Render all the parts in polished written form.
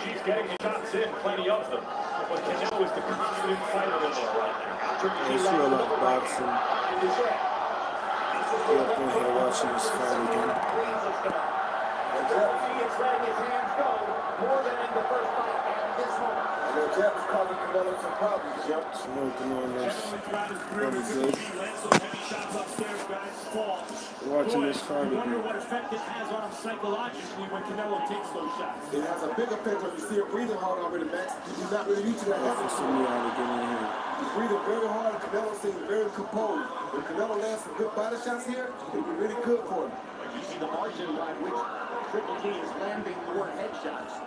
G's getting the shots in, plenty of them. But Canelo is the constant fighter in there right now. It's real life boxing. Get up in here watching this fight again. It's letting his hands go more than in the first fight at this moment. And the jab is causing Canelo some problems, Jim. Smoking on this. Very good. Watching this fight again. Wonder what effect it has on him psychologically when Canelo takes those shots. It has a big effect when you see him breathing hard already, Max. He's not really used to that. For some of y'all to get in here. He's breathing very hard. Canelo seems very composed. When Canelo lands some good body shots here, it'll be really good for him. You see the margin by which Triple G is landing more headshots.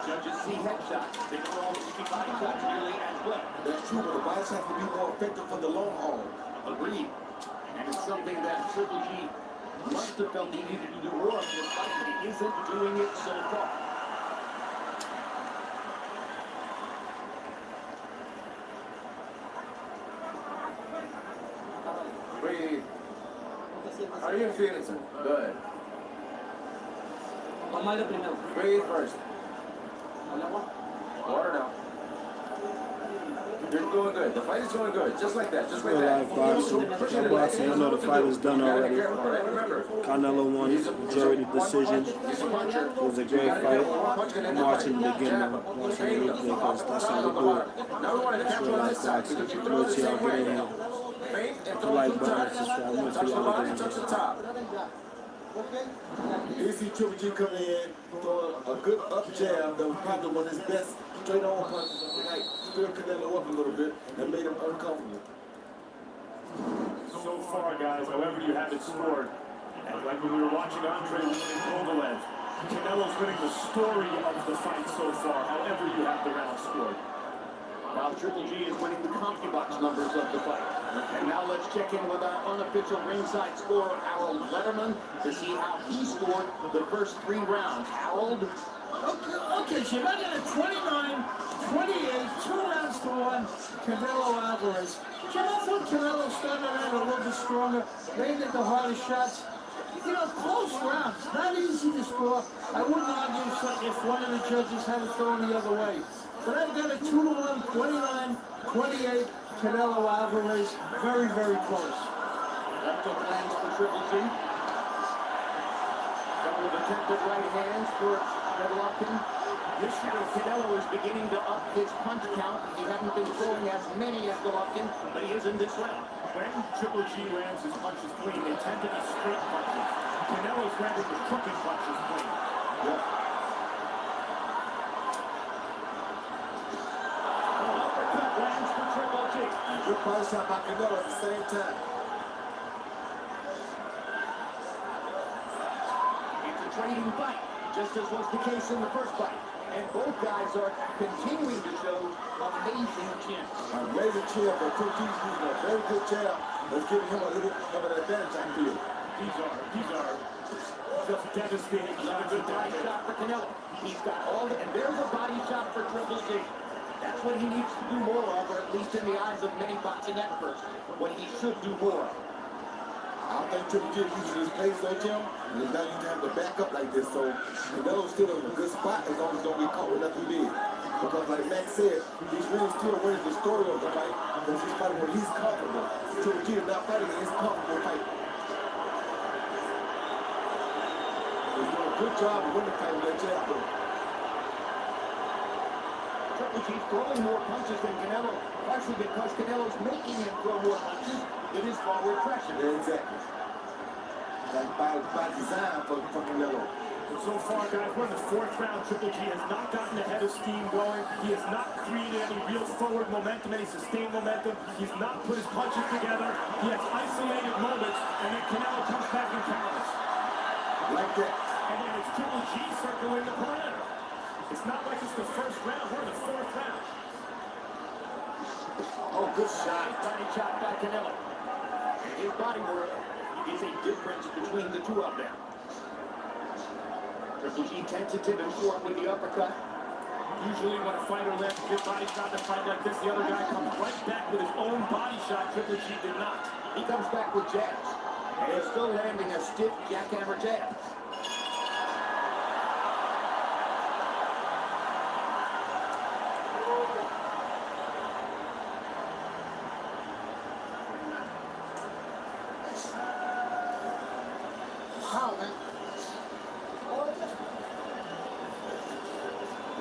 Judges see headshots. They don't always see body shots nearly as well. That's true, but the body shots will be more effective for the long haul. Agreed. And it's something that Triple G must have felt he needed to do more of this fight, but he isn't doing it so far. Breathe. How are you feeling, sir? Good. Breathe first. Water now. You're doing good. The fight is going good. Just like that. Just like that. Live boxing. That boxing, I know the fight is done already. Canelo won majority decision. It was a great fight. I'm watching it again now. Watching it replay because that's how we do it. It's real life boxing. Wait till y'all get in here. If you like boxing, subscribe. Wait till y'all get in here. You see Triple G coming in, throwing a good up jab that was probably one of his best straight on punches of the night. Stirred Canelo up a little bit and made him uncomfortable. So far, guys, however you have it scored, and like when we were watching Andre winning Kovalev, Canelo's winning the story of the fight so far, however you have the round scored. While Triple G is winning the CompuBox numbers of the fight. And now let's check in with our unofficial ringside scorer, Harold Letterman, to see how he scored the first 3 rounds. Harold? Okay, Jim, I got a 29-28, 2 rounds to 1, Canelo Alvarez. Jim, I thought Canelo started out a little bit stronger, landed the hardest shots. You know, close rounds, not easy to score. I wouldn't argue if one of the judges had it going the other way. But I've got a 2-1, 29-28, Canelo Alvarez, very, very close. Left hook lands for Triple G. Couple of attempted right hands for Golovkin. This year, Canelo is beginning to up his punch count. He hasn't been throwing as many as Golovkin, but he is in this round. When Triple G lands his punches clean, they tend to be straight punches. Canelo's landing the crooked punches clean. Yep. Lands for Triple G. Good body shot by Canelo at the same time. It's a trading fight, just as was the case in the first fight. And both guys are continuing to show amazing chin. Amazing chin, but Triple G's using a very good jab that's giving him a little bit of an advantage, I feel. These are just devastating. Not a good body shot for Canelo. He's got all the, and there's a body shot for Triple G. That's what he needs to do more of, or at least in the eyes of many boxing experts, what he should do more of. I don't think Triple G is using his pace though, Jim. And he's not used to have to back up like this, so Canelo's still in a good spot as long as he don't get caught with nothing big. Because like Max said, he's really still winning the story of the fight, because he's fighting where he's comfortable. Triple G is not fighting in his comfortable fight. He's doing a good job of winning the fight with that jab, though. Triple G's throwing more punches than Canelo, partially because Canelo's making him throw more punches with his forward pressure. Yeah, exactly. Like by design for Canelo. And so far, guys, we're in the 4th round. Triple G has not gotten the head of steam going. He has not created any real forward momentum, any sustained momentum. He's not put his punches together. He has isolated moments, and then Canelo comes back and counters. Like that. And then it's Triple G circling the perimeter. It's not like it's the 1st round. We're in the 4th round. Oh, good shot. Body shot by Canelo. His body work is a difference between the two of them. Triple G tentative and short with the uppercut. Usually when a fighter lands a good body shot in a fight like this, the other guy comes right back with his own body shot. Triple G did not. He comes back with jabs. And he's still landing a stiff jackhammer jab.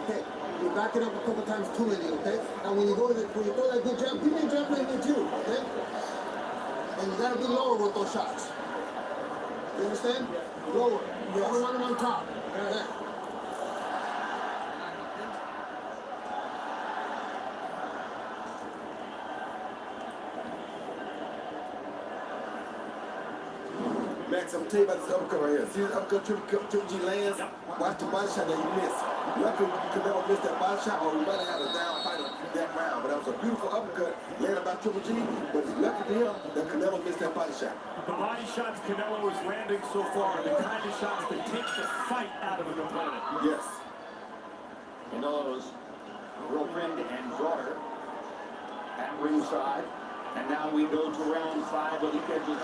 okay? You back it up a couple times too many, okay? And when you throw that good jab, give me a jab like me too, okay? And you gotta be lower with those shots. You understand? Lower. You don't want them on top. Like that. Max, I'm telling you about this uppercut right here. See this uppercut Triple G lands? Watch the body shot that he missed. Luckily, Canelo missed that body shot, or we might have had a down fight that round. But that was a beautiful uppercut landed by Triple G. But lucky for him that Canelo missed that body shot. The body shots Canelo is landing so far are the kind of shots that take the fight out of an opponent. Yes. Canelo's girlfriend and daughter at ringside. And now we go to round 5 of the scheduled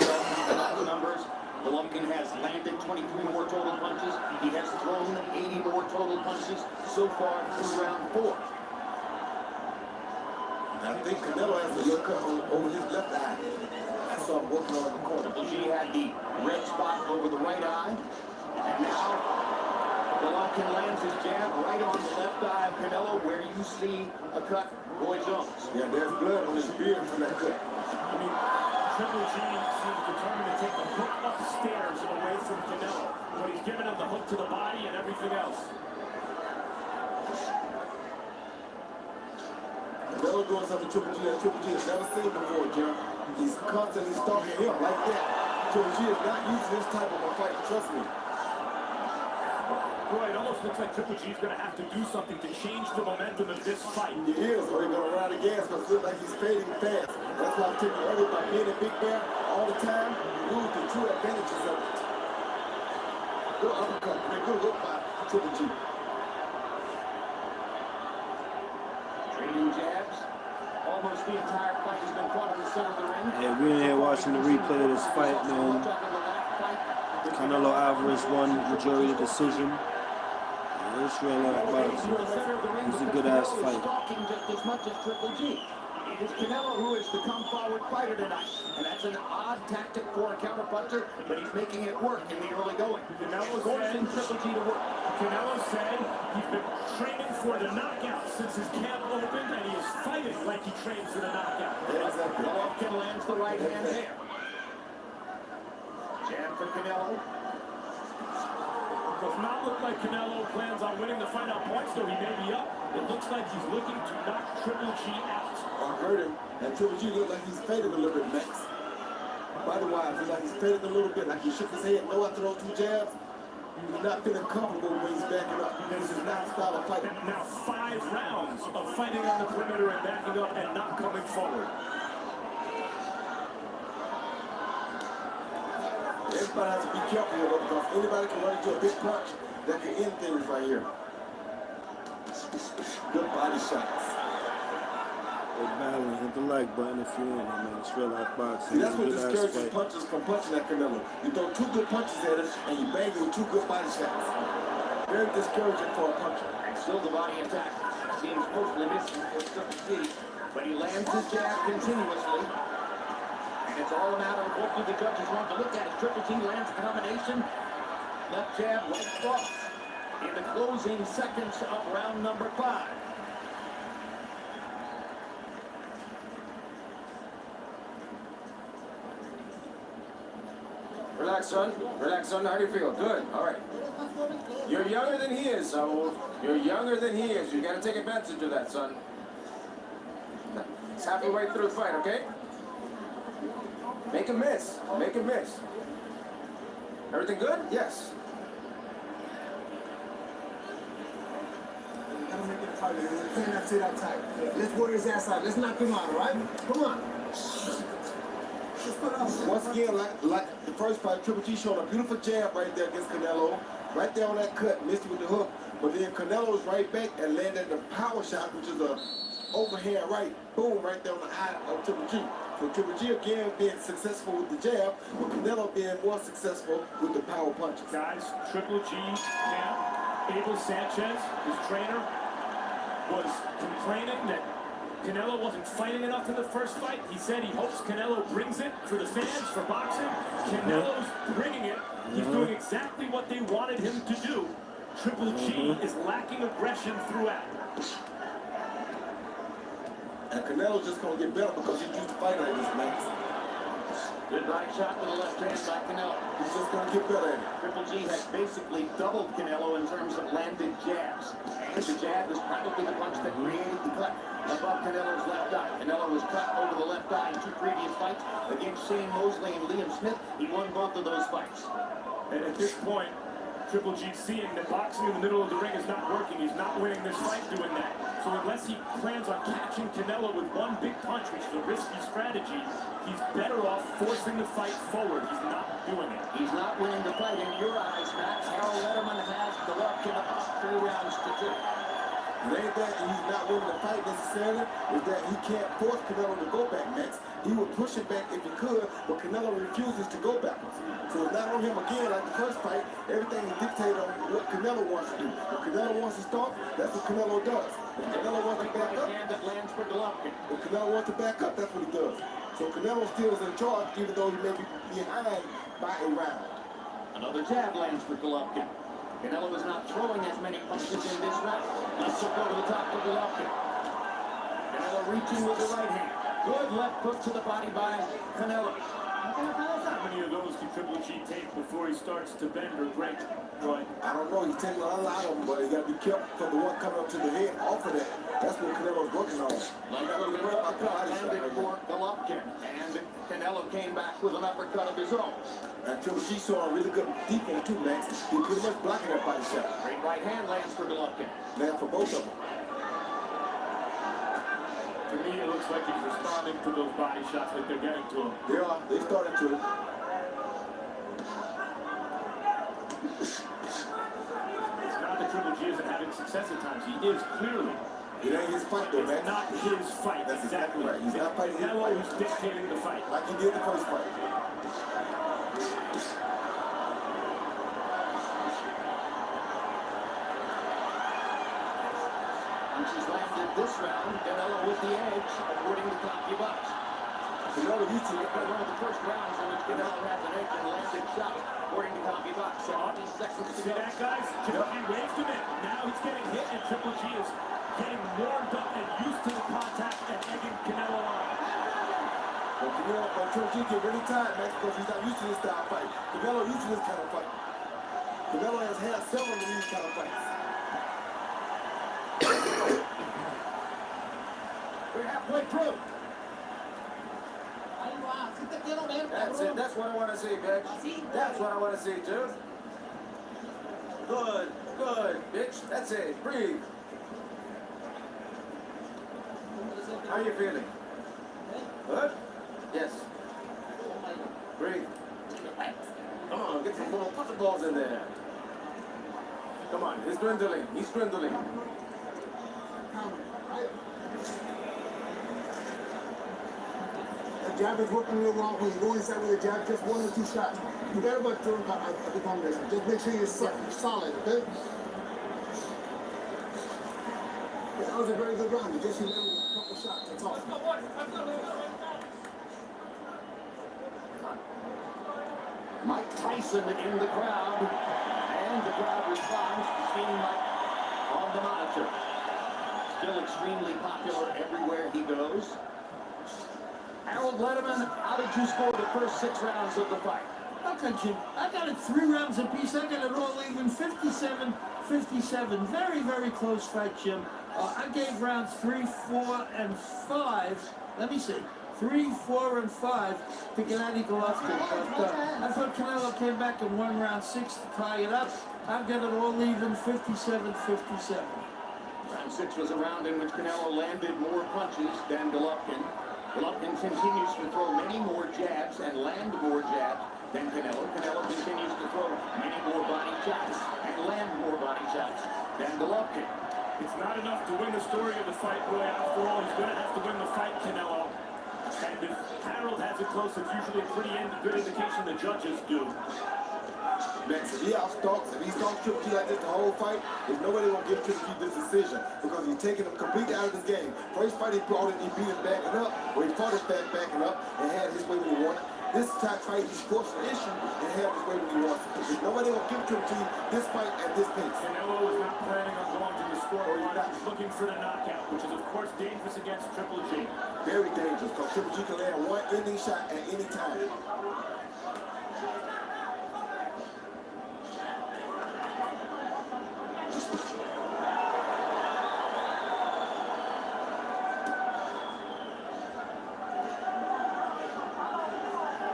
numbers. Golovkin has landed 23 more total punches. He has thrown 80 more total punches so far through round 4. I think Canelo has a little cut over his left eye. I saw him working on the corner. He had the red spot over the right eye. And now Golovkin lands his jab right on the left eye of Canelo, where you see a cut. Roy Jones. Yeah, there's blood on his beard from that cut. I mean, Triple G seems determined to take the hook upstairs away from Canelo, but he's giving him the hook to the body and everything else. Canelo doing something Triple G that Triple G has never seen before, Jim. He's constantly stalking him like that. Triple G is not used to this type of a fight, trust me. Boy, it almost looks like Triple G is going to have to do something to change the momentum of this fight. He is, or he's going to run out of gas because it looks like he's fading fast. That's why I'm taking you earlier by being a big bear all the time. Lose the true advantages of it. Good uppercut, good hook by Triple G. Trading jabs. Almost the entire fight has been fought in the center of the ring. Yeah, we're in here watching the replay of this fight, man. Canelo Alvarez won majority decision. It's real life boxing. It's a good ass fight. Just as much as Triple G. It's Canelo who is the come forward fighter tonight. And that's an odd tactic for a counterpuncher, but he's making it work in the early going. Canelo forcing Triple G to work. Canelo said he's been training for the knockout since his camp opened, and he is fighting like he trains for the knockout. Golovkin lands the right hand there. Jab for Canelo. Does not look like Canelo plans on winning the fight on points, though he may be up. It looks like he's looking to knock Triple G out. I heard him, and Triple G looked like he's faded a little bit, Max. Body-wise, he's like he's faded a little bit, like he shook his head no after those 2 jabs. He's not feeling comfortable when he's backing up. This is not style of fighting. Now 5 rounds of fighting on the perimeter and backing up and not coming forward. Everybody has to be careful here, because anybody can run into a big punch that can end things right here. Good body shots. Hey, battling, hit the like button if you want, man. It's real life boxing. See, that's what It's a good ass discourages fight. punchers from punching at Canelo. You throw 2 good punches at him, and you bang him with 2 good body shots. Very discouraging for a puncher. And still the body attack. Seems mostly missing for Triple G, but he lands his jab continuously. And it's all a matter of what do the judges want to look at. As Triple G lands a combination. Left jab, right cross. In the closing seconds of round number 5. Relax, son. Relax, son. How do you feel? Good. All right. You're younger than he is, Saul. You're younger than he is. You got to take advantage of that, son. It's halfway through the fight, okay? Make him miss. Make him miss. Everything good? Yes. Let's work his ass out. Let's knock him out, all right? Come on. Once again, like the first fight, Triple G showed a beautiful jab right there against Canelo. Right there on that cut, missed with the hook. But then Canelo was right back and landed the power shot, which is a overhand right. Boom, right there on the eye of Triple G. So Triple G again being successful with the jab, but Canelo being more successful with the power punches. Guys, Triple G camp, Abel Sanchez, his trainer, was complaining that Canelo wasn't fighting enough in the first fight. He said he hopes Canelo brings it for the fans, for boxing. Canelo's bringing it. He's doing exactly what they wanted him to do. Triple G is lacking aggression throughout. And Canelo's just going to get better because he used to fight like this, Max. Good right shot with the left hand by Canelo. He's just going to get better at it. Triple G has basically doubled Canelo in terms of landed jabs. And the jab was probably the punch that created the cut above Canelo's left eye. Canelo was cut over the left eye in 2 previous fights against Shane Mosley and Liam Smith. He won both of those fights. And at this point, Triple G seeing that boxing in the middle of the ring is not working. He's not winning this fight doing that. So unless he plans on catching Canelo with one big punch, which is a risky strategy, he's better off forcing the fight forward. He's not doing it. He's not winning the fight in your eyes, Max. Harold Letterman has Golovkin up 3 rounds to 2. It ain't that he's not winning the fight necessarily, it's that he can't force Canelo to go back, Max. He would push it back if he could, but Canelo refuses to go backwards. So it's not on him again like the first fight. Everything is dictated on what Canelo wants to do. If Canelo wants to start, that's what Canelo does. If Canelo wants to back up, Hand that lands for Golovkin. if Canelo wants to back up, that's what he does. So Canelo still is in charge, even though he may be behind by a round. Another jab lands for Golovkin. Canelo is not throwing as many punches in this round. Let's go to the top for Golovkin. Canelo reaching with the right hand. Good left hook to the body by Canelo. How many of those can Triple G take before he starts to bend or break, Roy? I don't know, he's taking a lot of them, but he got to be careful for the one coming up to the head off of that. That's what Canelo's working on. Landed for Golovkin. And Canelo came back with an uppercut of his own. And Triple G saw a really good defense too, Max. He pretty much blocking that body shot. Great right hand lands for Golovkin. Man, for both of them. To me, it looks like he's responding to those body shots that they're getting to him. They are. They started to. It's not that Triple G isn't having success at times. He is clearly. It ain't his fight though, man. It's not his fight. That's exactly right. He's not fighting his Canelo fight. who's dictating the fight. Like he did the first fight. Punches landed this round. Canelo with the edge, according to CompuBox. Canelo used to One of the first rounds in which Canelo has an edge and landed shots, according to CompuBox. 17 seconds to See go. that, guys? Triple G waved him in. Now he's getting hit, and Triple G is getting warmed up and used to the contact and egging Canelo on. But Canelo, but Triple G get really tired, Max, because he's not used to this style of fight. Canelo used to this kind of fight. Canelo has had several of these kind of fights. We're halfway through. That's it. That's what I want to see, bitch. That's what I want to see, too. Good, good, bitch. That's it. Breathe. How are you feeling? Good? Yes. Breathe. Come on, get some more. Put the balls in there. Come on, he's dwindling. He's dwindling. The jab is working real well. When you go inside with a jab, just 1 or 2 shots. You got about to the combination. Just make sure you're solid, okay? That was a very good round. You just remember a couple shots. That's all. Mike Tyson in the crowd, and the crowd responds to seeing Mike on the monitor. Still extremely popular everywhere he goes. Harold Letterman, how did you score the first 6 rounds of the fight? How could you? I got it 3 rounds apiece. I got it all even, 57-57. Very, very close fight, Jim. I gave rounds 3, 4, and 5. Let me see. 3, 4, and 5 to Gennady Golovkin. But I thought Canelo came back in 1 round 6 to tie it up. I've got it all even, 57-57. Round 6 was a round in which Canelo landed more punches than Golovkin. Golovkin continues to throw many more jabs and land more jabs than Canelo. Canelo continues to throw many more body shots and land more body shots than Golovkin. It's not enough to win the story of the fight, Roy. After all, he's going to have to win the fight, Canelo. And if Harold has it close, it's usually a pretty good indication the judges do. Max, if he outstalks, if he stalks Triple G like this the whole fight, there's nobody gonna give Triple G this decision because he's taking him completely out of this game. First fight he brought it, he beat him backing up, or he fought his back backing up and had his way when he wanted. this type of fight, he's forced an issue and have his way when he wants to. Because nobody will give it to him to this fight at this pace. Canelo is not planning on going to the scoreboard. He's looking for the knockout, which is, of course, dangerous against Triple G. Very dangerous, because Triple G can land one ending shot at any time.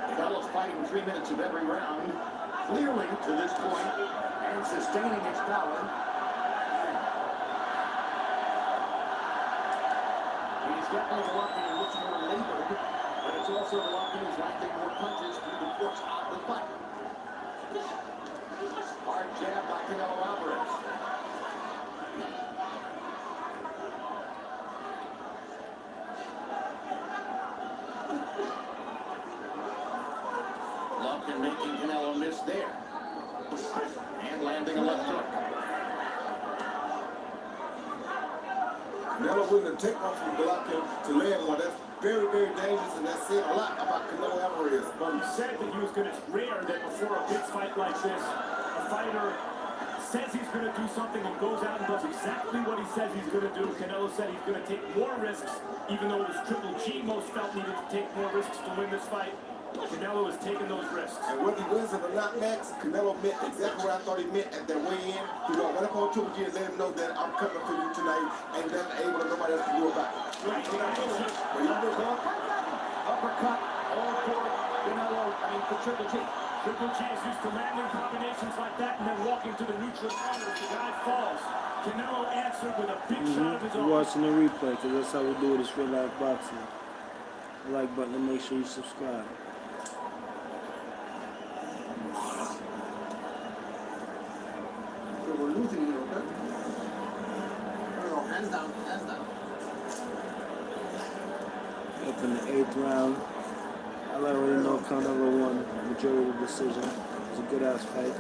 Canelo's fighting 3 minutes of every round, clearly to this point, and sustaining its power. He's definitely lucky and looks more labored, but it's also lucky he's landing more punches through the course of the fight. Hard jab by Canelo Alvarez. Lofton making Canelo miss there. And landing a left hook. Canelo willing to take one from Golovkin to land one. That's very, very dangerous, and that's saying a lot about Canelo Alvarez. Well, he said that he was going to, it's rare that before a big fight like this, a fighter says he's going to do something and goes out and does exactly what he says he's going to do. Canelo said he's going to take more risks, even though it was Triple G most felt needed to take more risks to win this fight. Canelo is taking those risks. And whether he wins it or not, Max, Canelo meant exactly what I thought he meant at their weigh-in. You know, when I call Triple G and let him know that I'm coming for you tonight, and that's able to nobody else to do about it. Right. But he was up, uppercut, all for Canelo, for Triple G. Triple G is used to landing combinations like that and then walking to the neutral corner as the guy falls. Canelo answered with a big shot of his own. You're watching the replay, because that's how we do it. It's Real Life Boxing. Like button and make sure you subscribe. We're losing here, okay? No, hands down, hands down. Up in the 8th round. I already know Canelo won majority decision. It was a good ass fight.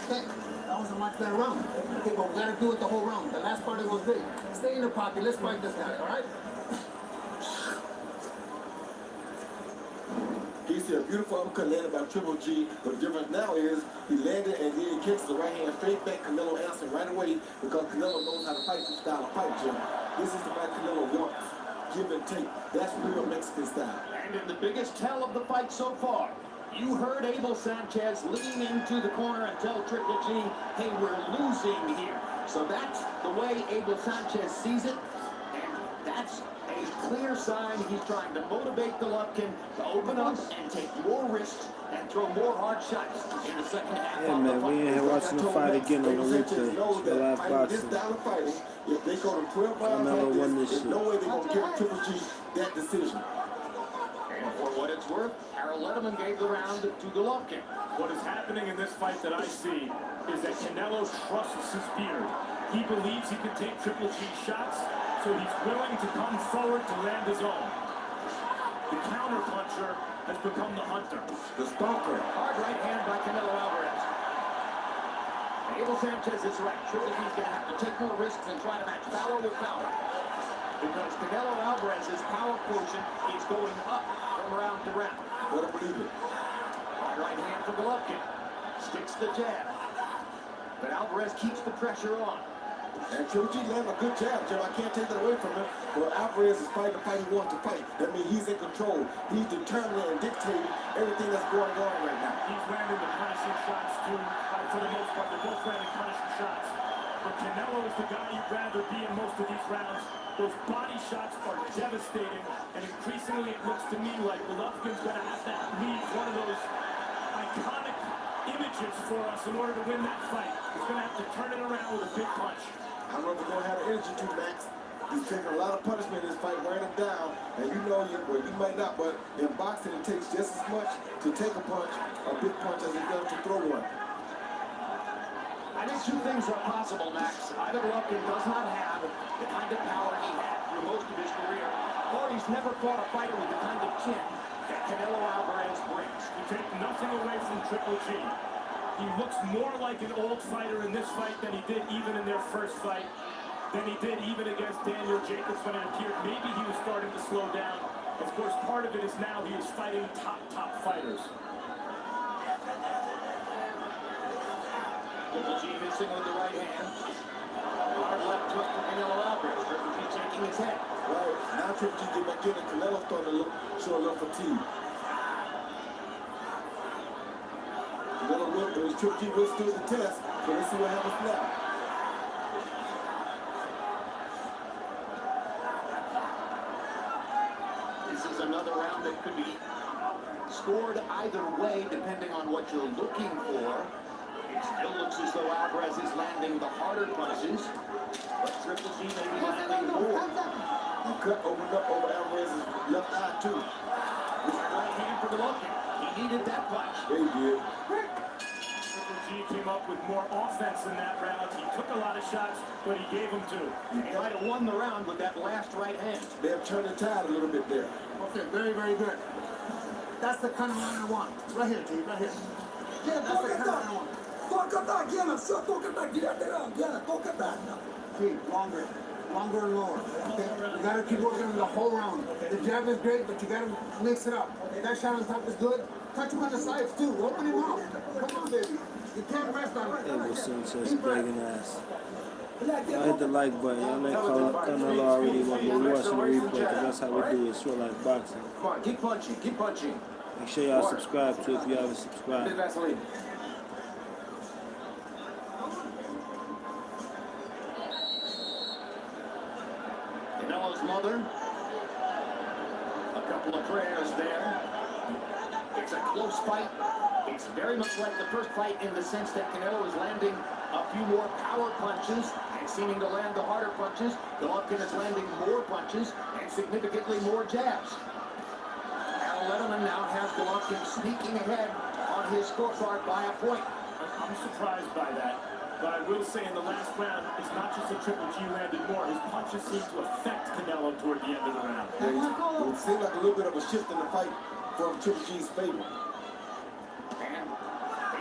Okay, that was a much better round. Okay, but we gotta do it the whole round. The last part was great. Stay in the pocket, let's fight this guy, alright? He said a beautiful uppercut landed by Triple G. But the difference now is he landed and then he kicks the right hand straight back. Canelo answered right away because Canelo knows how to fight this style of fight, Jim. This is the fight Canelo wants. Give and take. That's real Mexican style. And in the biggest tell of the fight so far, you heard Abel Sanchez lean into the corner and tell Triple G, hey, we're losing here. So that's the way Abel Sanchez sees it. And that's a clear sign he's trying to motivate Golovkin to open up and take more risks and throw more hard shots in the second half Yeah, of the man, fight. we in here watching the fight again on the replay. Knows Real Life that fighting this Boxing. style of fighting, if they go to 12 rounds Canelo like won this, this there's shit. no way they're going to give Triple G that decision. And for what it's worth, Harold Letterman gave the round to Golovkin. What is happening in this fight that I see is that Canelo trusts his beard. He believes he can take Triple G shots, so he's willing to come forward to land his own. The counter-puncher has become the hunter. The stalker. Hard right hand by Canelo Alvarez. Abel Sanchez is right. Triple G's going to have to take more risks and try to match power with power. Because Canelo Alvarez's power quotient is going up from round to round. Better believe it. Hard right hand for Golovkin. Sticks the jab. But Alvarez keeps the pressure on. And Triple G landed a good jab, Jim. I can't take that away from him. But Alvarez is fighting the fight he wants to fight. That means he's in control. He's determining and dictating everything that's going on right now. He's landing the punishing shots too. For the most part, they're both landing punishing shots. But Canelo is the guy you'd rather be in most of these rounds. Those body shots are devastating, and increasingly it looks to me like Golovkin's going to have to leave one of those iconic images for us in order to win that fight. He's going to have to turn it around with a big punch. I don't know if he's going to have the energy to, Max. He's taking a lot of punishment in this fight, wearing him down. And you know, well, you might not, but in boxing, it takes just as much to take a punch, a big punch, as it does to throw one. I think two things are possible, Max. Either Golovkin does not have the kind of power he had through most of his career, or he's never fought a fighter with the kind of chin that Canelo Alvarez brings. You take nothing away from Triple G. He looks more like an old fighter in this fight than he did even in their first fight. than he did even against Daniel Jacobs when it appeared maybe he was starting to slow down. Of course, part of it is now he is fighting top fighters. Triple G missing with the right hand. Hard left hook for Canelo Alvarez. Triple G taking his head. Right, now Triple G get back in and Canelo's starting to show a little fatigue. Canelo will, but Triple G withstood the test, so let's see what happens now. This is another round that could be scored either way, depending on what you're looking for. It still looks as though Alvarez is landing the harder punches, but Triple G may be landing more. The cut opened up over Alvarez's left eye, too. Right hand for the looking. He needed that punch. Yeah, he did. Triple G came up with more offense in that round. He took a lot of shots, but he gave them two. He might have won the round with that last right hand. They have turned the tide a little bit there. Okay, very, very good. That's the kind of line I want. Right here, G, right here. Yeah, that's the kind of line I want. G, longer. Longer and lower. Okay? You gotta keep working on the whole round. The jab is great, but you gotta mix it up. That shot on top is good. Touch him on the sides too. Open him up. Come on, baby. You can't rest on it. Ever Sanchez begging ass. Y'all hit the like button. Y'all let Canelo already want to watch the replay because that's how we do it. It's sort of like boxing. Come on, keep punching, keep punching. Make sure y'all subscribe too if you haven't Bit subscribed. Vaseline. Canelo's mother. A couple of prayers there. It's a close fight. It's very much like the first fight in the sense that Canelo is landing a few more power punches and seeming to land the harder punches. Golovkin is landing more punches and significantly more jabs. Letterman now has Golovkin sneaking ahead on his scorecard by a point. I'm surprised by that. But I will say in the last round, it's not just that Triple G landed more. His punches seem to affect Canelo toward the end of the round. Yeah, it seemed like a little bit of a shift in the fight from Triple G's favor. And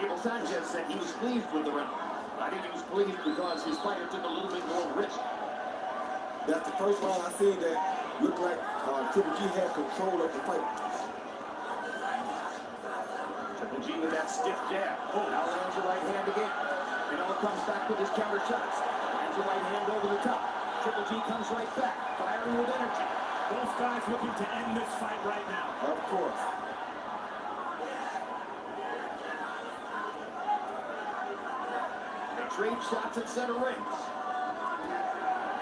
Abel Sanchez said he was pleased with the round. I think he was pleased because his fighter took a little bit more risk. That's the first round I seen that looked like Triple G had control of the fight. Triple G with that stiff jab. Oh, now lands the right hand again. Canelo comes back with his counter shots. Lands the right hand over the top. Triple G comes right back, firing with energy. Both guys looking to end this fight right now. Of course. They trade shots at center rings.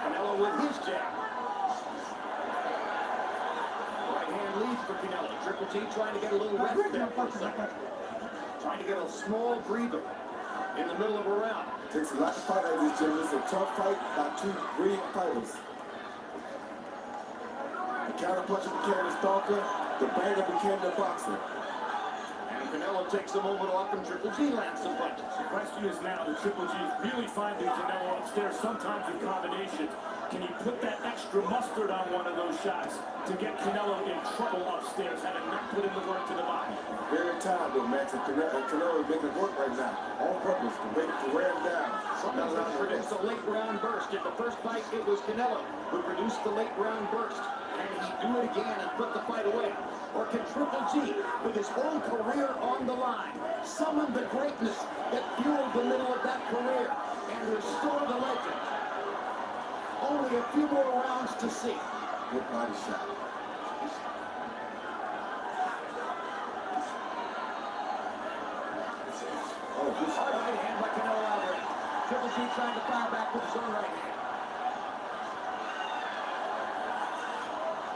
Canelo with his jab. Right hand lead for Canelo. Triple G trying to get a little rest there for a second. Trying to get a small breather in the middle of a round. Takes a lot to fight out of this gym. It's a tough fight by two brilliant fighters. The counter puncher became the stalker. The banger became the boxer. And Canelo takes a moment off and Triple G lands some punches. The question is now that Triple G is really finding Canelo upstairs, sometimes in combinations. Can he put that extra mustard on one of those shots to get Canelo in trouble upstairs, having not put in the work to the body? Very tired though, Max. And Canelo is making it work right now. On purpose to wear him down. Sometimes they produce a late round burst. In the first fight, it was Canelo who produced the late round burst. Can he do it again and put the fight away? Or can Triple G, with his whole career on the line, summon the greatness that fueled the middle of that career and restore the legend? Only a few more rounds to see. Good body shot. Oh, good Hard shot. right hand by Canelo Alvarez. Triple G trying to fire back with his own right hand.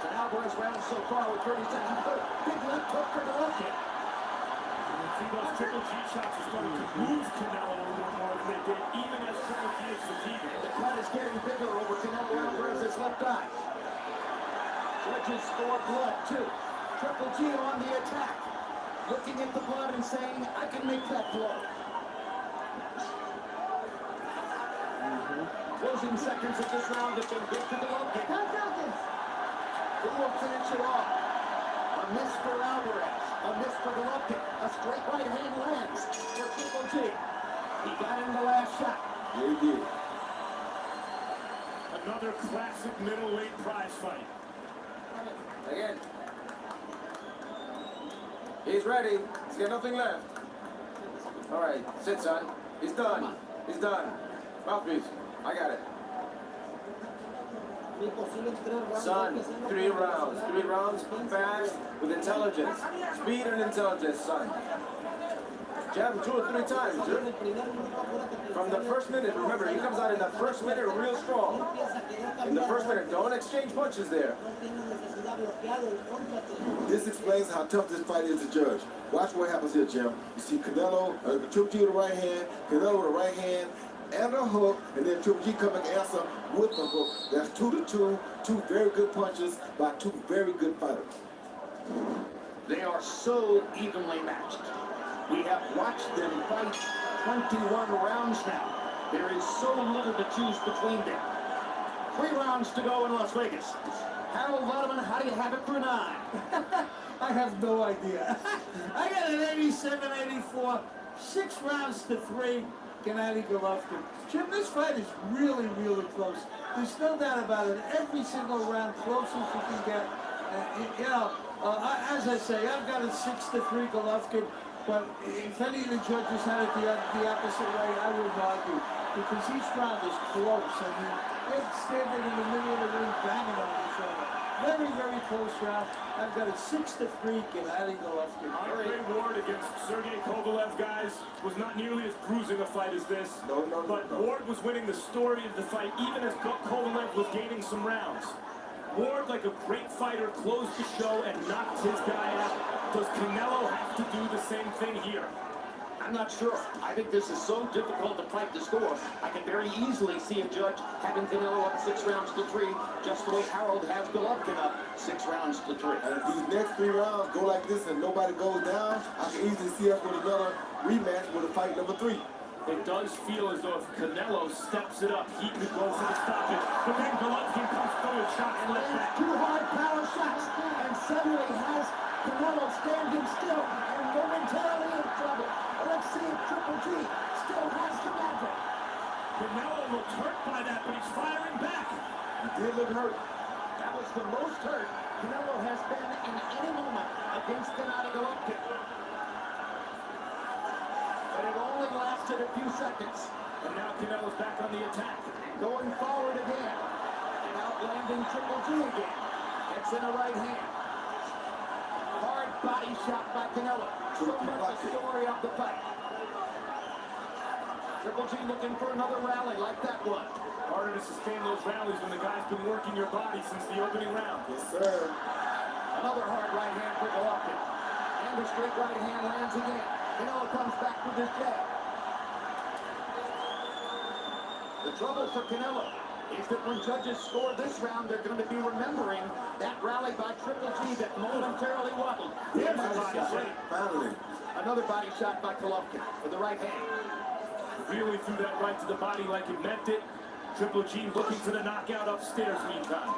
So Alvarez round so far with 30 seconds. Big left hook for Golovkin. See, those Triple G shots are starting to move Canelo a little more than they did, even as Triple G is fatigued. The cut is getting bigger over Canelo Alvarez's left eye. Judges score blood too. Triple G on the attack. Looking at the blood and saying, I can make that blow. Closing seconds of this round have been good to Golovkin. Who will finish it off? A miss for Alvarez. A miss for Golovkin. A straight right hand lands for Triple G. He got in the last shot. Yeah, he did. Another classic middleweight prize fight. Again. He's ready. He's got nothing left. All right, sit, son. He's done. He's done. Mouthpiece. I got it. Son, 3 rounds. 3 rounds fast with intelligence. Speed and intelligence, son. Jab him 2 or 3 times, dude. From the first minute, remember, he comes out in the first minute real strong. In the first minute, don't exchange punches there. This explains how tough this fight is to judge. Watch what happens here, Jim. You see Canelo, Triple G with the right hand, Canelo with the right hand, and a hook, and then Triple G coming to answer with the hook. That's 2-2, 2 very good punches by 2 very good fighters. They are so evenly matched. We have watched them fight 21 rounds now. There is so little to choose between them. 3 rounds to go in Las Vegas. Harold Letterman, how do you have it for 9? I have no idea. I got an 87-84, 6 rounds to 3. Gennady Golovkin. Jim, this fight is really, really close. There's no doubt about it. Every single round, close as you can get. As I say, I've got a 6-3 Golovkin. But if any of the judges had it the opposite way, I would argue. Because each round is close. I mean, they're standing in the middle of the ring banging on each other. Very, very close round. I've got a 6-3 Gennady Golovkin. Andre Ward against Sergey Kovalev, guys, was not nearly as bruising a fight as this. No. But Ward was winning the story of the fight, even as Kovalev was gaining some rounds. Ward, like a great fighter, closed the show and knocked his guy out. Does Canelo have to do the same thing here? I'm not sure. I think this is so difficult to fight the score. I can very easily see a judge having Canelo up 6 rounds to 3, just the way Harold has Golovkin up 6 rounds to 3. And if these next 3 rounds go like this and nobody goes down, I can easily see us with another rematch with a fight number 3. It does feel as though if Canelo steps it up, he could go for the stoppage. But then Golovkin comes through with shots left back. 2 hard power shots, and suddenly has Canelo standing still and momentarily in trouble. Let's see if Triple G still has the magic. Canelo looks hurt by that, but he's firing back. He did look hurt. That was the most hurt Canelo has been in any moment against Gennady Golovkin. But it only lasted a few seconds. And now Canelo's back on the attack. Going forward again. And outlanding Triple G again. Gets in the right hand. Hard body shot by Canelo. So much the story of the fight. Triple G looking for another rally like that one. Harder to sustain those rallies when the guy's been working your body since the opening round. Yes, sir. Another hard right hand for Golovkin. And the straight right hand lands again. Canelo comes back with his jab. The trouble for Canelo is that when judges score this round, they're going to be remembering that rally by Triple G that momentarily wobbled. Here's a body shot. Finally. Another body shot by Golovkin with the right hand. Really threw that right to the body like it meant it. Triple G looking for the knockout upstairs meantime.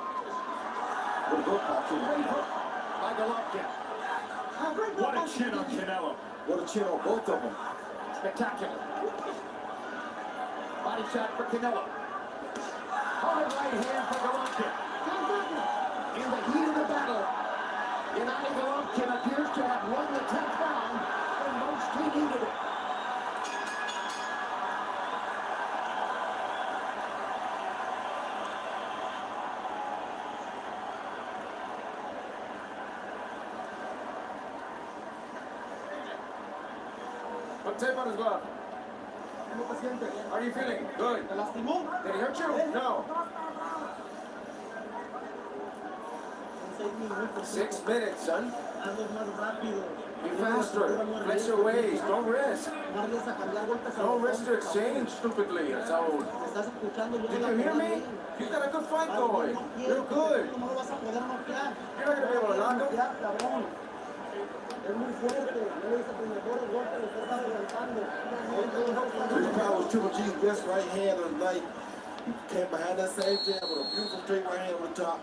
Great hook by Golovkin. What a chin on Canelo. What a chin on both of them. Spectacular. Body shot for Canelo. Hard right hand for Golovkin. In the heat of the battle, Gennady Golovkin appears to have won the 10th round when most he needed it. Put tape on his glove. How are you feeling? Good. Did he hurt you? No. 6 minutes, son. Be faster. Flex your waist. Don't risk. Don't risk to exchange stupidly. That's how. Did you hear me? You've got a good fight going. You're good. You're not going to be able to knock him. Pretty proud was Triple G's best right hand of the night. He came behind that same jab with a beautiful straight right hand on the top,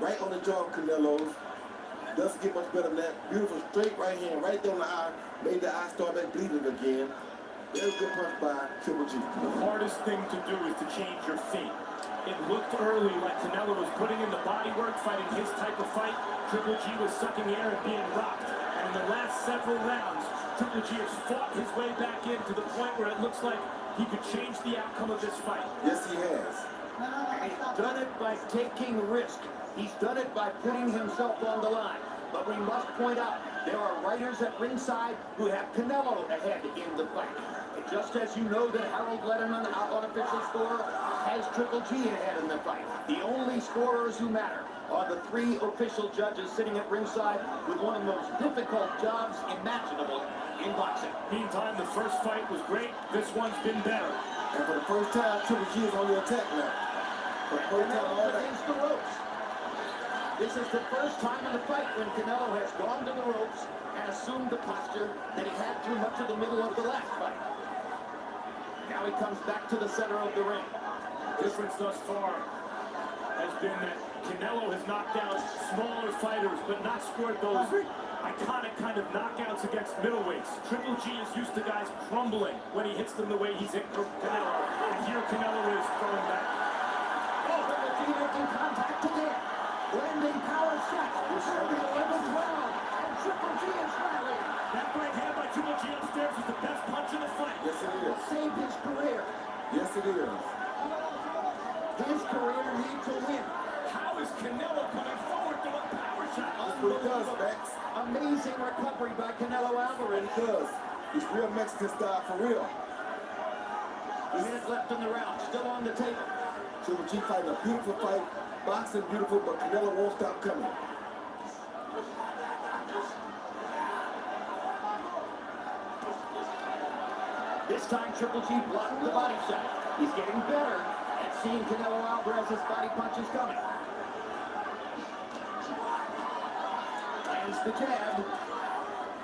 right on the jaw of Canelo's. Doesn't get much better than that. Beautiful straight right hand right there on the eye. Made the eye start back bleeding again. Very good punch by Triple G. The hardest thing to do is to change your feet. It looked early like Canelo was putting in the body work, fighting his type of fight. Triple G was sucking air and being rocked. And in the last several rounds, Triple G has fought his way back in to the point where it looks like he could change the outcome of this fight. Yes, he has. He's done it by taking risk. He's done it by putting himself on the line. But we must point out, there are writers at ringside who have Canelo ahead in the fight. Just as you know that Harold Letterman, our unofficial scorer, has Triple G ahead in the fight. The only scorers who matter are the three official judges sitting at ringside with one of the most difficult jobs imaginable in boxing. Meantime, the first fight was great. This one's been better. And for the first time, Triple G is on the attack now. For the first time all night. Against the ropes. This is the first time in the fight when Canelo has gone to the ropes and assumed the posture that he had through much of the middle of the last fight. Now he comes back to the center of the ring. Difference thus far has been that Canelo has knocked out smaller fighters, but not scored those iconic kind of knockouts against middleweights. Triple G is used to guys crumbling when he hits them the way he's hit Canelo. And here Canelo is throwing back. Oh, Triple G making contact again. Landing power shots. We're serving 11th round. And Triple G is rallying. That right hand by Triple G upstairs is the best punch in the fight. Yes, it is. Saved his career. Yes, it is. His career needs to win. How is Canelo coming forward to a power shot? That's what he does, Max. Amazing recovery by Canelo Alvarez. He does. He's real Mexican style for real. A minute left in the round. Still on the table. Triple G fighting a beautiful fight. Boxing beautiful, but Canelo won't stop coming. This time Triple G blocked the body shot. He's getting better at seeing Canelo Alvarez's body punches coming. Lands the jab.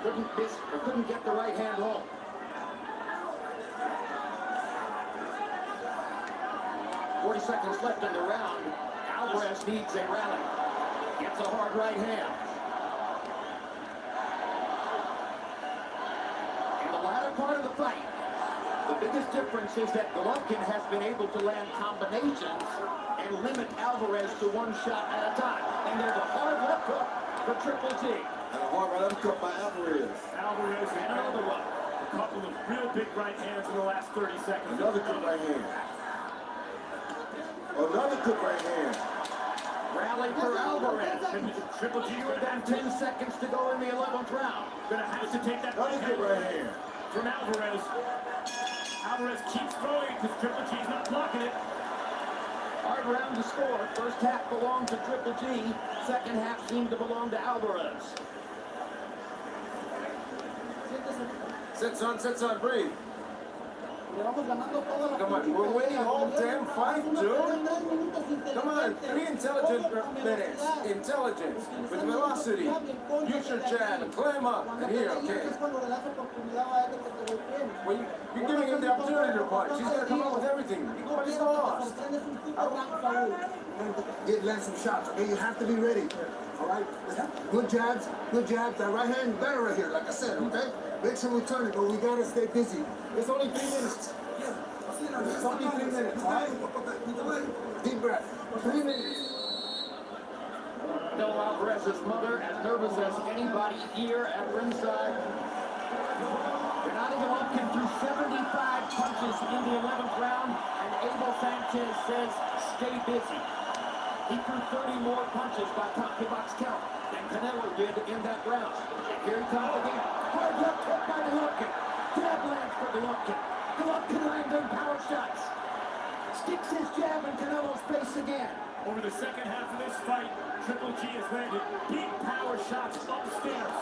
Couldn't miss or couldn't get the right hand home. Seconds left in the round. Alvarez needs a rally. Gets a hard right hand. In the latter part of the fight, the biggest difference is that Golovkin has been able to land combinations and limit Alvarez to one shot at a time. And there's a hard left hook for Triple G. And a hard right uppercut by Alvarez. Alvarez And another one. a couple of real big right hands in the last 30 seconds. Another good right hand. Another good right hand. Rally for Alvarez. And Triple G Fewer than 10 seconds to go in the 11th round. gonna have to take that Another good right hand. from Alvarez. Alvarez keeps throwing because Triple G's not blocking it. Hard round to score. First half belonged to Triple G. Second half seemed to belong to Alvarez. Sit, son, breathe. Come on, we're winning all damn fight, dude. Come on, 3 intelligent minutes. Intelligence with velocity. Use your jab and climb up. And here, okay. Well, you're giving him the opportunity to punch. He's gonna come up with everything. But he's lost. Land some shots, okay? You have to be ready. All right? Good jabs, good jabs. That right hand better right here, like I said, okay? Make some return it, but we gotta stay busy. It's only 3 minutes. It's only 3 minutes, all right? Deep breath. 3 minutes. Canelo Alvarez's mother, as nervous as anybody here at ringside. Gennady Golovkin threw 75 punches in the 11th round, and Abel Sanchez says, stay busy. He threw 30 more punches by top-to-box count than Canelo did in that round. And here he comes again. Hard left hook by Golovkin. Jab lands for Golovkin. Golovkin landing power shots. Sticks his jab in Canelo's face again. Over the second half of this fight, Triple G has landed big power shots upstairs.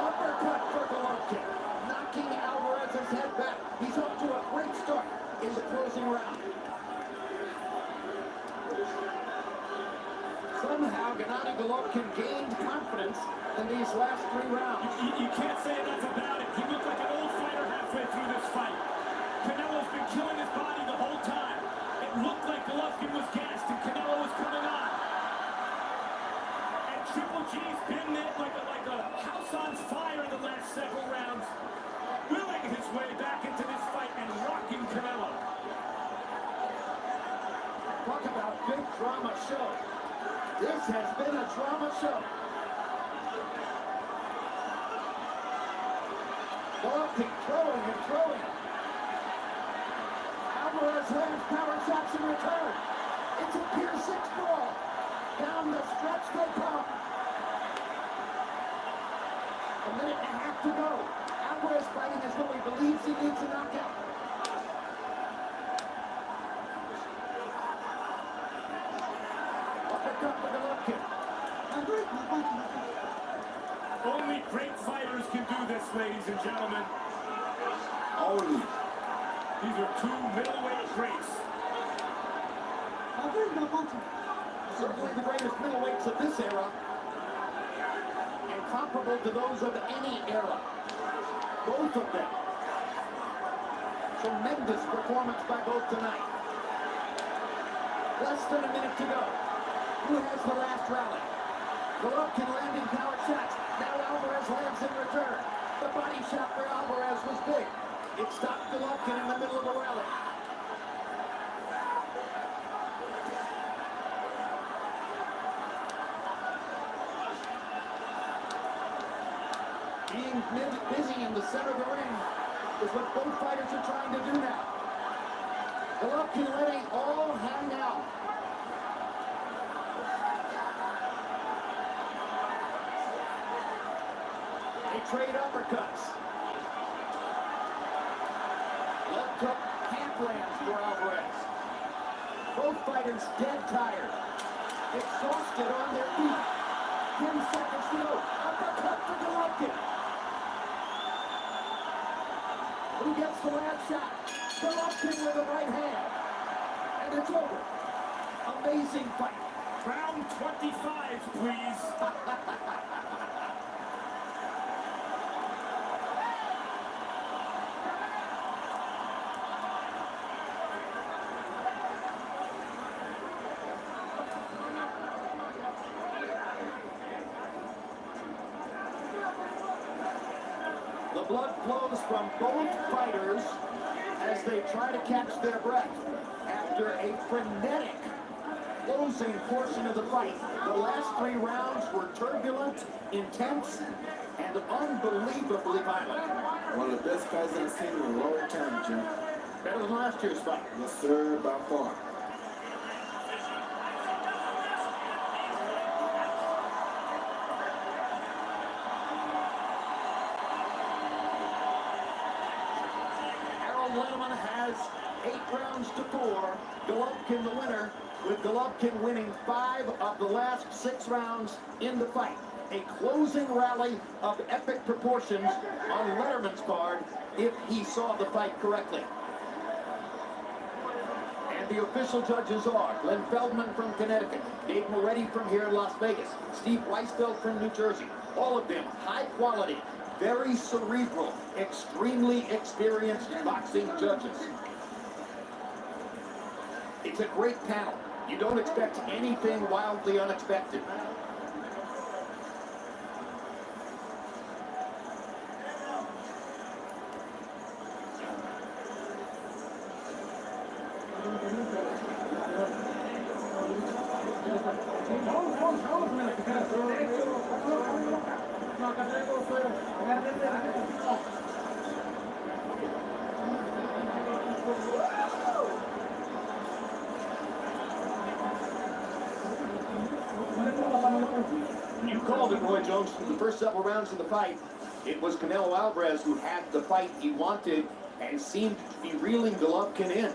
Uppercut for Golovkin. Knocking Alvarez's head back. He's up to a great start in the closing round. Somehow, Gennady Golovkin gained confidence in these last 3 rounds. You can't say enough about it. He looked like an old fighter halfway through this fight. Canelo's been killing his body the whole time. It looked like Golovkin was gassed and Canelo was coming on. And Triple G's been there like a house on fire in the last several rounds, willing his way back into this fight and rocking Canelo. Talk about show. This has been a drama show. Golovkin throwing and throwing. Alvarez lands power shots in return. It's a piercing sprawl. Down the stretch they come. A minute and a half to go. Alvarez fighting as though he believes he needs a knockout. Uppercut to Golovkin. Only great fighters can do this, ladies and gentlemen. Only. These are two middleweight greats. Certainly the greatest middleweights of this era. And comparable to those of any era. Both of them. Tremendous performance by both tonight. Less than a minute to go. Who has the last rally? Golovkin landing power shots. Now Alvarez lands in return. The body shot for Alvarez was big. It stopped Golovkin in the middle of a rally. Being busy in the center of the ring is what both fighters are trying to do now. Golovkin letting all hang out. They trade uppercuts. Left hook, half lands for Alvarez. Both fighters dead tired. Exhausted on their feet. 10 seconds to go. Uppercut for Golovkin. Who gets the last shot? Golovkin with the right hand. And it's over. Amazing fight. Round 25, please. The blood flows from both fighters as they try to catch their breath after a frenetic closing portion of the fight. The last 3 rounds were turbulent, intense, and unbelievably violent. One of the best fights I've seen in a long time, Jim. Better than last year's fight. Yes, sir, by far. Letterman has 8 rounds to 4. Golovkin the winner, with Golovkin winning 5 of the last 6 rounds in the fight. A closing rally of epic proportions on Letterman's card if he saw the fight correctly. And the official judges are Glenn Feldman from Connecticut, Dave Moretti from here in Las Vegas, Steve Weisfeld from New Jersey. All of them high quality, very cerebral, extremely experienced boxing judges. It's a great panel. You don't expect anything wildly unexpected. You called it, Roy Jones, through the first several rounds of the fight. It was Canelo Alvarez who had the fight he wanted and seemed to be reeling Golovkin in.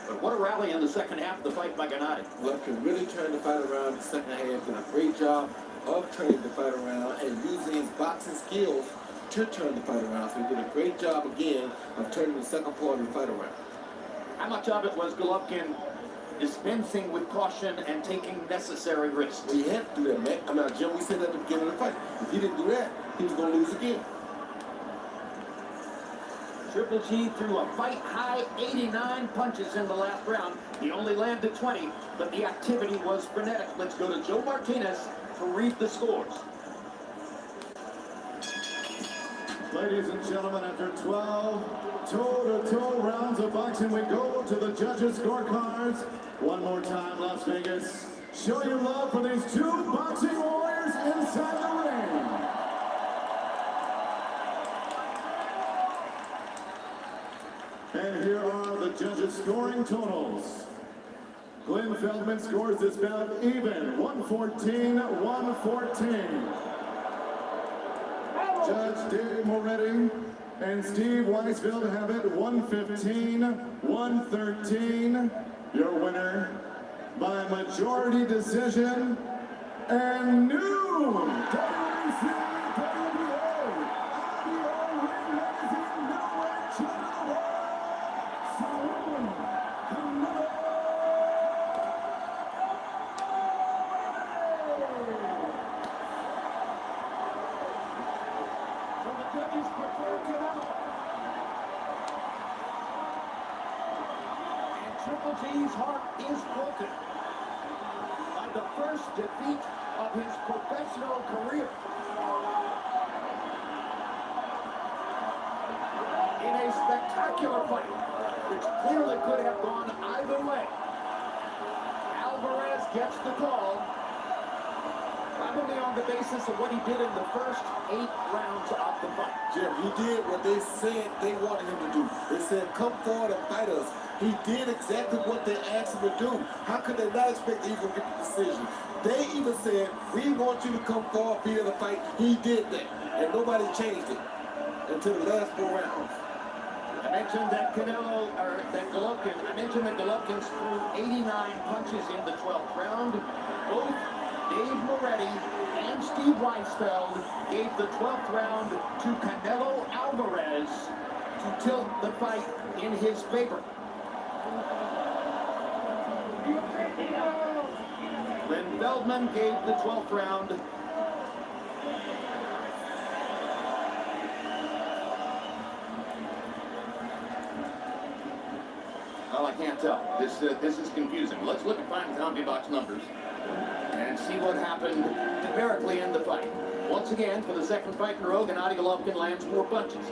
But what a rally in the second half of the fight by Gennady. Golovkin really turned the fight around in the second half, did a great job of turning the fight around and using his boxing skills to turn the fight around. So he did a great job again of turning the second part of the fight around. How much of it was Golovkin dispensing with caution and taking necessary risks? Well, you have to do that, man. I mean, Jim, we said at the beginning of the fight. If he didn't do that, he was going to lose again. Triple G threw a fight-high 89 punches in the last round. He only landed 20, but the activity was frenetic. Let's go to Joe Martinez to read the scores. Ladies and gentlemen, after 12 toe-to-toe rounds of boxing, we go to the judges' scorecards. One more time, Las Vegas. Show your love for these two boxing warriors inside the ring. And here are the judges' scoring totals. Glenn Feldman scores this bout even, 114-114. Judge Dave Moretti and Steve Weisfeld have it 115-113. Your winner by majority decision and new WBC Triple G's heart is broken by the first defeat of his professional career. In a spectacular fight, which clearly could have gone either way. Alvarez gets the call, probably on the basis of what he did in the first 8 rounds of the fight. Jim, he did what they said they wanted him to do. They said, come forward and fight us. He did exactly what they asked him to do. How could they not expect to even get the decision? They even said, we want you to come forward, be in the fight. He did that, and nobody changed it until the last 4 rounds. I mentioned that Golovkin threw 89 punches in the 12th round. Both Dave Moretti and Steve Weisfeld gave the 12th round to Canelo Alvarez to tilt the fight in his favor. Glenn Feldman gave the 12th round well, I can't tell. This is confusing. Let's look at final CompuBox numbers and see what happened numerically in the fight. Once again, for the second fight in a row, Gennady Golovkin lands 4 punches,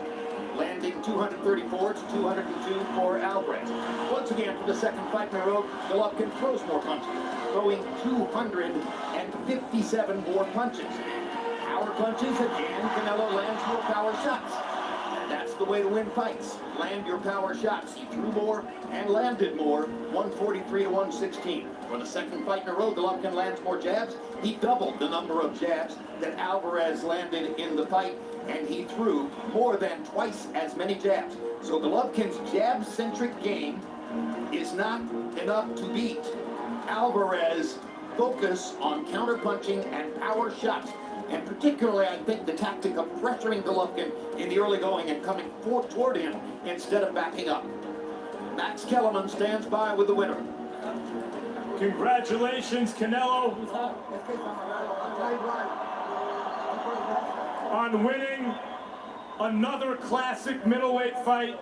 landing 234 to 202 for Alvarez. Once again, for the second fight in a row, Golovkin throws more punches, throwing 257 more punches. Power punches, again, Canelo lands more power shots. And that's the way to win fights. Land your power shots. He threw more and landed more, 143 to 116. For the second fight in a row, Golovkin lands more jabs. He doubled the number of jabs that Alvarez landed in the fight, and he threw more than twice as many jabs. So Golovkin's jab-centric game is not enough to beat Alvarez's focus on counter-punching and power shots. And particularly, I think, the tactic of pressuring Golovkin in the early going and coming toward him instead of backing up. Max Kellerman stands by with the winner. Congratulations, Canelo, on winning another classic middleweight fight.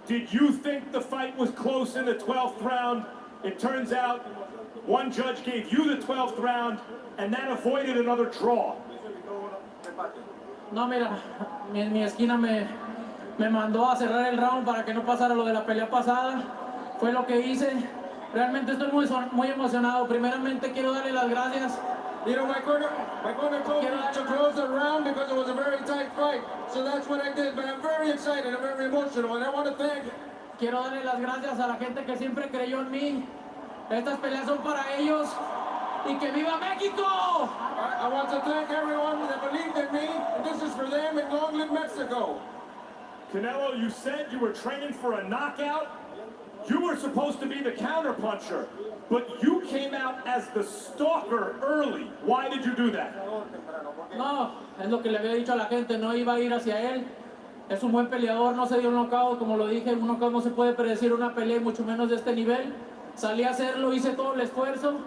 Did you think the fight was close in the 12th round? It turns out one judge gave you the 12th round, and that avoided another draw. No, mira, mi esquina me mandó a cerrar el round para que no pasara lo de la pelea pasada. Fue lo que hice. Realmente estoy muy emocionado. Primeramente quiero darle las gracias. You know, my corner told me to close the round because it was a very tight fight. So that's what I did. But I'm very excited. I'm very emotional. And I want to thank... Quiero darle las gracias a la gente que siempre creyó en mí. Estas peleas son para ellos. Y que viva México! I want to thank everyone that believed in me. And this is for them, and long live Mexico. Canelo, you said you were training for a knockout. You were supposed to be the counterpuncher, but you came out as the stalker early. Why did you do that? No, es lo que le había dicho a la gente, no iba a ir hacia él. Es un buen peleador, no se dio un knockout, como lo dije, un knockout no se puede predecir una pelea, mucho menos de este nivel. Salí a hacerlo, hice todo el esfuerzo,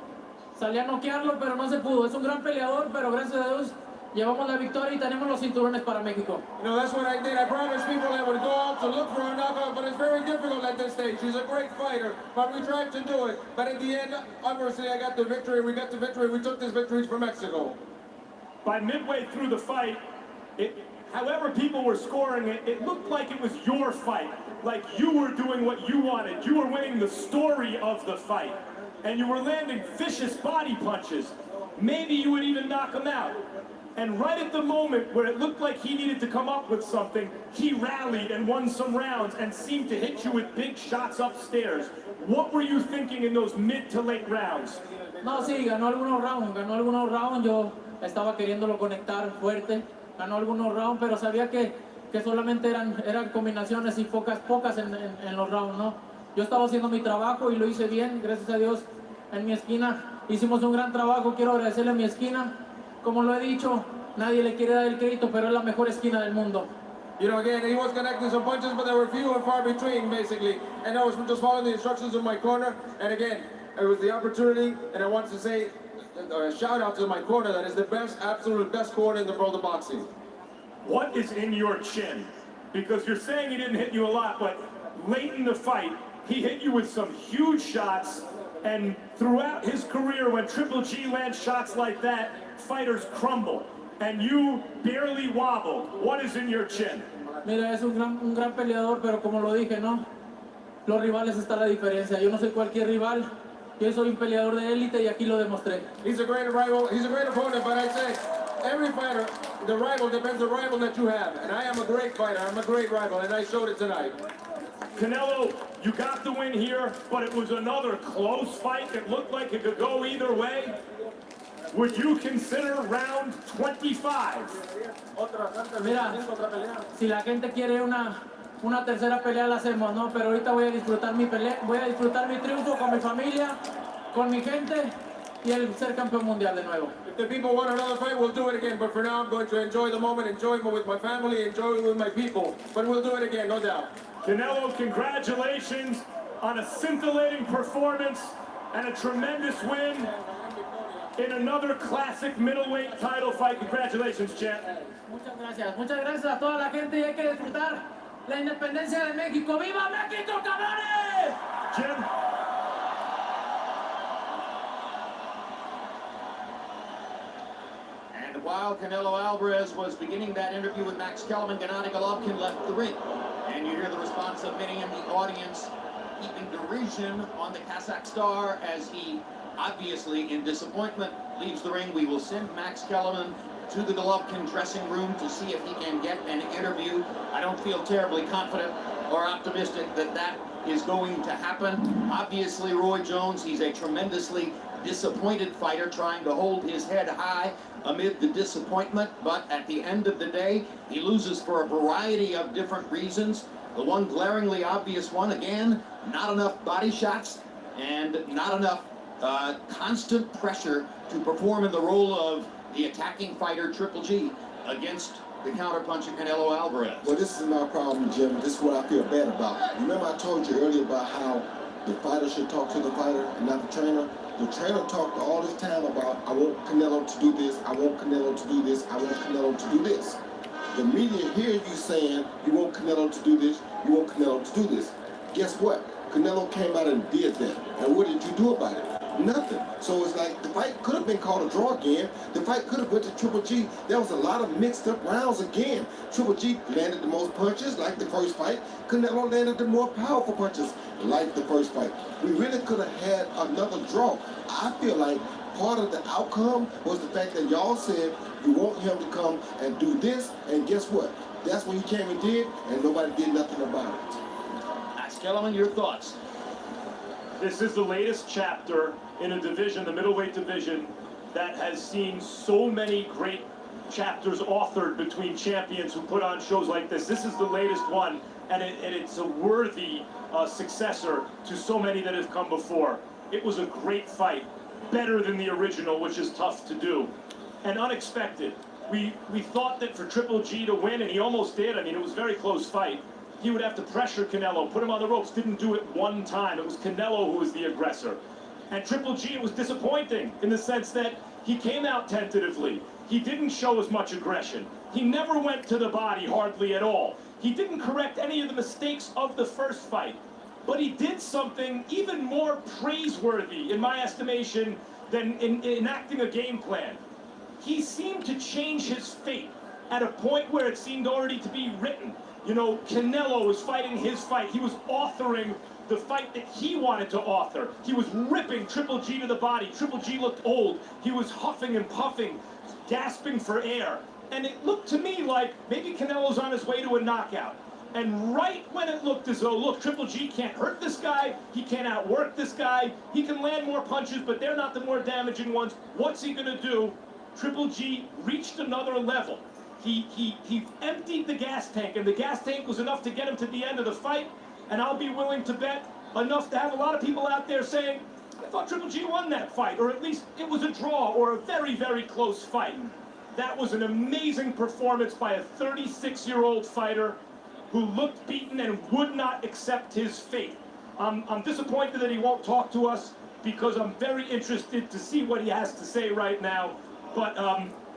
salí a noquearlo, pero no se pudo. Es un gran peleador, pero gracias a Dios llevamos la victoria y tenemos los cinturones para México. You know, that's what I did. I promised people I would go out to look for a knockout, but it's very difficult at this stage. He's a great fighter, but we tried to do it. But at the end, obviously, I got the victory. We got the victory. We took this victory for Mexico. By midway through the fight, however people were scoring it, it looked like it was your fight. Like you were doing what you wanted. You were winning the story of the fight. and you were landing vicious body punches, maybe you would even knock him out. And right at the moment where it looked like he needed to come up with something, he rallied and won some rounds and seemed to hit you with big shots upstairs. What were you thinking in those mid to late rounds? No, sí, ganó algunos rounds, yo estaba queriéndolo conectar fuerte, ganó algunos rounds, pero sabía que solamente eran combinaciones y pocas en los rounds, ¿no? Yo estaba haciendo mi trabajo y lo hice bien, gracias a Dios, en mi esquina. Hicimos un gran trabajo, quiero agradecerle a mi esquina. Como lo he dicho, nadie le quiere dar el crédito, pero es la mejor esquina del mundo. You know, again, he was connecting some punches, but they were few and far between, basically. And I was just following the instructions in my corner. And again, it was the opportunity, and I want to say a shout out to my corner. That is the best, absolute best corner in the world of boxing. What is in your chin? Because you're saying he didn't hit you a lot, but late in the fight, he hit you with some huge shots. And throughout his career, when Triple G lands shots like that, fighters crumble. And you barely wobbled. What is in your chin? Mira, es un gran peleador, pero como lo dije, ¿no? Los rivales está la diferencia. Yo no soy cualquier rival. Yo soy un peleador de élite y aquí lo demostré. He's a great rival. He's a great opponent, but I'd say every fighter, the rival depends on the rival that you have. And I am a great fighter. I'm a great rival, and I showed it tonight. Canelo, you got the win here, but it was another close fight. It looked like it could go either way. Would you consider round 25? Mira, si la gente quiere una tercera pelea la hacemos, ¿no? Pero ahorita voy a disfrutar mi pelea, voy a disfrutar mi triunfo con mi familia, con mi gente y el ser campeón mundial de nuevo. If the people want another fight, we'll do it again. But for now, I'm going to enjoy the moment, enjoy it with my family, enjoy it with my people. But we'll do it again, no doubt. Canelo, congratulations on a scintillating performance and a tremendous win in another classic middleweight title fight. Congratulations, champ. Muchas gracias a toda la gente y hay que disfrutar la independencia de México. ¡Viva México, cabrones! Jim? And while Canelo Alvarez was beginning that interview with Max Kellerman, Gennady Golovkin left the ring. And you hear the response of many in the audience, keeping derision on the Kazakh star as he, obviously in disappointment, leaves the ring. We will send Max Kellerman to the Golovkin dressing room to see if he can get an interview. I don't feel terribly confident or optimistic that that is going to happen. Obviously, Roy Jones, he's a tremendously disappointed fighter trying to hold his head high amid the disappointment, but at the end of the day, he loses for a variety of different reasons. The one glaringly obvious one, again, not enough body shots and not enough constant pressure to perform in the role of the attacking fighter Triple G against the counterpuncher Canelo Alvarez. Well, this is my problem, Jim. This is what I feel bad about. Remember I told you earlier about how the fighter should talk to the fighter and not the trainer? The trainer talked all this time about, I want Canelo to do this, I want Canelo to do this, I want Canelo to do this. The media hear you saying, you want Canelo to do this, you want Canelo to do this. Guess what? Canelo came out and did that. And what did you do about it? Nothing. So it's like the fight could have been called a draw again. The fight could have went to Triple G. There was a lot of mixed up rounds again. Triple G landed the most punches like the first fight. Canelo landed the more powerful punches like the first fight. We really could have had another draw. I feel like part of the outcome was the fact that y'all said you want him to come and do this, and guess what? That's what he came and did, and nobody did nothing about it. Max Kellerman, your thoughts? This is the latest chapter in a division, the middleweight division, that has seen so many great chapters authored between champions who put on shows like this. This is the latest one, and it's a worthy successor to so many that have come before. It was a great fight, better than the original, which is tough to do, and unexpected. We thought that for Triple G to win, and he almost did. I mean, it was a very close fight. He would have to pressure Canelo, put him on the ropes. Didn't do it one time. It was Canelo who was the aggressor. And Triple G, it was disappointing in the sense that he came out tentatively. He didn't show as much aggression. He never went to the body hardly at all. He didn't correct any of the mistakes of the first fight. But he did something even more praiseworthy, in my estimation, than enacting a game plan. He seemed to change his fate at a point where it seemed already to be written. You know, Canelo was fighting his fight. He was authoring the fight that he wanted to author. He was ripping Triple G to the body. Triple G looked old. He was huffing and puffing, gasping for air. And it looked to me like maybe Canelo's on his way to a knockout. And right when it looked as though, look, Triple G can't hurt this guy, he can't outwork this guy, he can land more punches, but they're not the more damaging ones. What's he gonna do? Triple G reached another level. He emptied the gas tank, and the gas tank was enough to get him to the end of the fight. And I'll be willing to bet enough to have a lot of people out there saying, I thought Triple G won that fight, or at least it was a draw, or a very, very close fight. That was an amazing performance by a 36-year-old fighter who looked beaten and would not accept his fate. I'm disappointed that he won't talk to us because I'm very interested to see what he has to say right now. But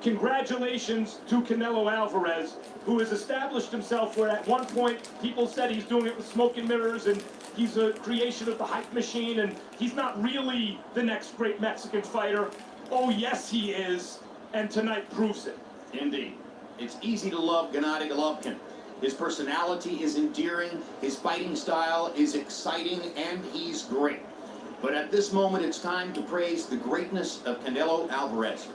congratulations to Canelo Alvarez, who has established himself where at one point people said he's doing it with smoke and mirrors and he's a creation of the hype machine and he's not really the next great Mexican fighter. Oh yes he is, and tonight proves it. Indeed. It's easy to love Gennady Golovkin. His personality is endearing, his fighting style is exciting, and he's great. But at this moment, it's time to praise the greatness of Canelo Alvarez,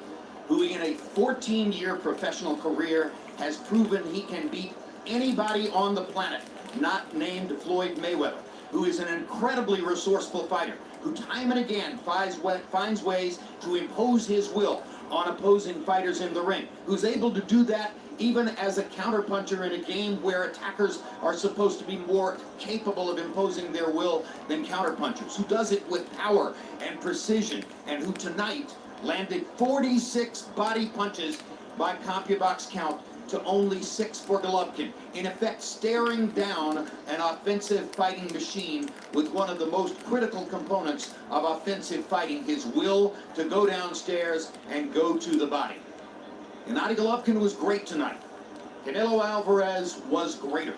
who in a 14-year professional career has proven he can beat anybody on the planet, not named Floyd Mayweather, who is an incredibly resourceful fighter, who time and again finds ways to impose his will on opposing fighters in the ring, who's able to do that even as a counterpuncher in a game where attackers are supposed to be more capable of imposing their will than counterpunchers, who does it with power and precision, and who tonight landed 46 body punches by CompuBox count to only 6 for Golovkin, in effect staring down an offensive fighting machine with one of the most critical components of offensive fighting, his will to go downstairs and go to the body. Gennady Golovkin was great tonight. Canelo Alvarez was greater.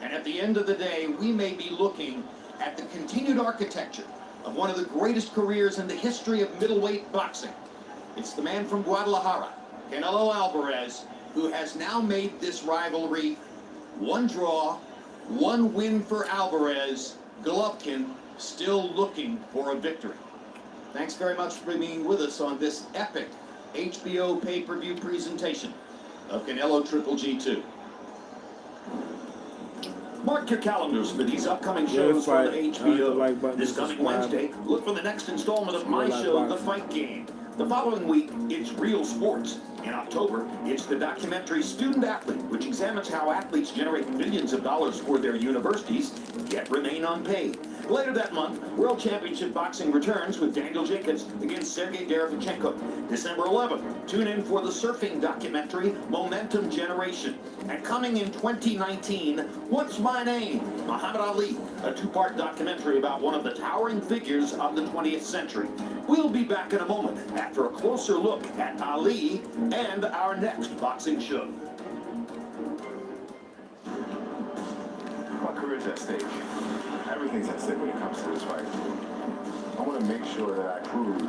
And at the end of the day, we may be looking at the continued architecture of one of the greatest careers in the history of middleweight boxing. It's the man from Guadalajara, Canelo Alvarez, who has now made this rivalry one draw, one win for Alvarez. Golovkin still looking for a victory. Thanks very much for being with us on this epic HBO pay-per-view presentation of Canelo Triple G 2. Mark your calendars for these upcoming shows on HBO. This coming Wednesday, look for the next installment of my show, The Fight Game. The following week, it's Real Sports. In October, it's the documentary Student Athlete, which examines how athletes generate millions of dollars for their universities, yet remain unpaid. Later that month, World Championship Boxing returns with Daniel Jacobs against Sergey Derevchenko. December 11th, tune in for the surfing documentary Momentum Generation. And coming in 2019, What's My Name? Muhammad Ali, a two-part documentary about one of the towering figures of the 20th century. We'll be back in a moment after a closer look at Ali and our next boxing show. My career's at stake. Everything's at stake when it comes to this fight. I want to make sure that I prove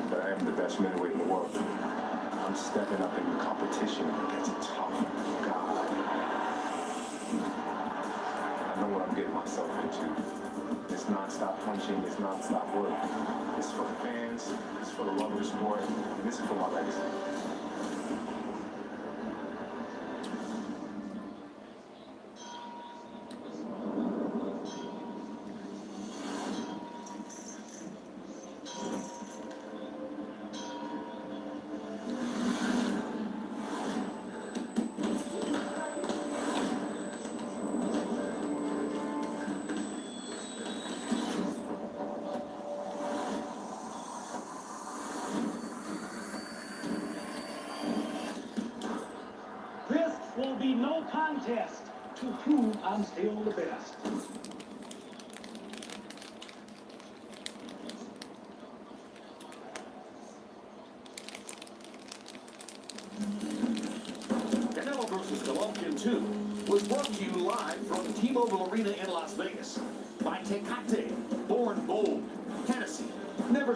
that I am the best middleweight in the world. I'm stepping up in the competition against a tough guy. I know what I'm getting myself into. It's non-stop punching, it's non-stop work. It's for the fans, it's for the love of the sport, and this is for my legacy. Will be no contest to prove I'm still the best. Canelo versus Golovkin 2 was brought to you live from T-Mobile Arena in Las Vegas by Tecate, Born Bold, Tennessee. Never